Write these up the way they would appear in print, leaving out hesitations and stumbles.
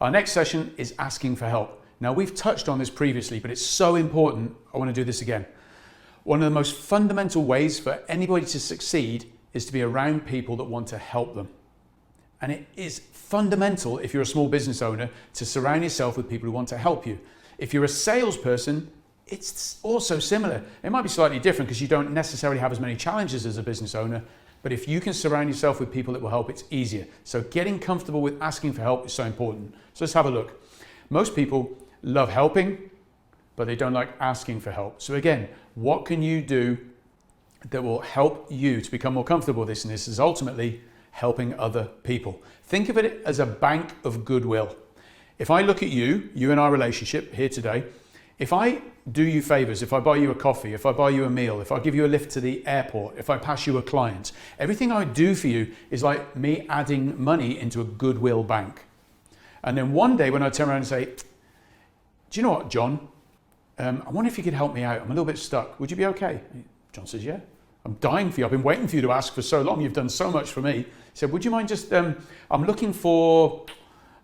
Our next session is asking for help. Now, we've touched on this previously, but it's so important, I want to do this again. One of the most fundamental ways for anybody to succeed is to be around people that want to help them. And it is fundamental, if you're a small business owner, to surround yourself with people who want to help you. If you're a salesperson, it's also similar. It might be slightly different because you don't necessarily have as many challenges as a business owner, but if you can surround yourself with people that will help, it's easier. So getting comfortable with asking for help is so important. So let's have a look. Most people love helping, but they don't like asking for help. So again, what can you do that will help you to become more comfortable with this? And this is ultimately helping other people. Think of it as a bank of goodwill. If I look at you and our relationship here today, if I do you favors, if I buy you a coffee, if I buy you a meal, if I give you a lift to the airport, if I pass you a client, everything I do for you is like me adding money into a goodwill bank. And then one day when I turn around and say, do you know what, John? I wonder if you could help me out. I'm a little bit stuck. Would you be okay? John says, yeah. I'm dying for you. I've been waiting for you to ask for so long. You've done so much for me. He said, would you mind just, I'm looking for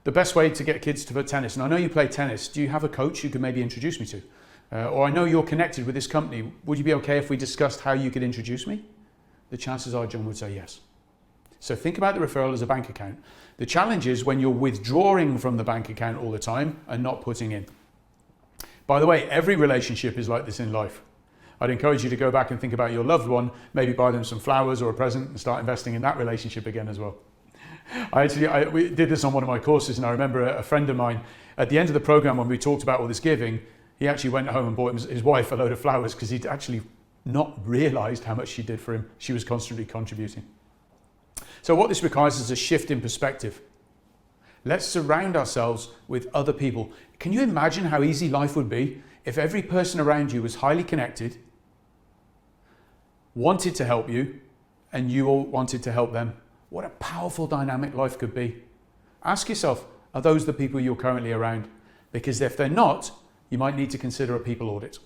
the best way to get kids to play tennis. And I know you play tennis. Do you have a coach you could maybe introduce me to? Or I know you're connected with this company. Would you be okay if we discussed how you could introduce me? The chances are John would say yes. So think about the referral as a bank account. The challenge is when you're withdrawing from the bank account all the time and not putting in. By the way, every relationship is like this in life. I'd encourage you to go back and think about your loved one, maybe buy them some flowers or a present and start investing in that relationship again as well. We did this on one of my courses, and I remember a friend of mine, at the end of the program when we talked about all this giving, he actually went home and bought his wife a load of flowers because he'd actually not realized how much she did for him. She was constantly contributing. So what this requires is a shift in perspective. Let's surround ourselves with other people. Can you imagine how easy life would be if every person around you was highly connected, wanted to help you, and you all wanted to help them? What a powerful dynamic life could be. Ask yourself, are those the people you're currently around? Because if they're not, you might need to consider a people audit.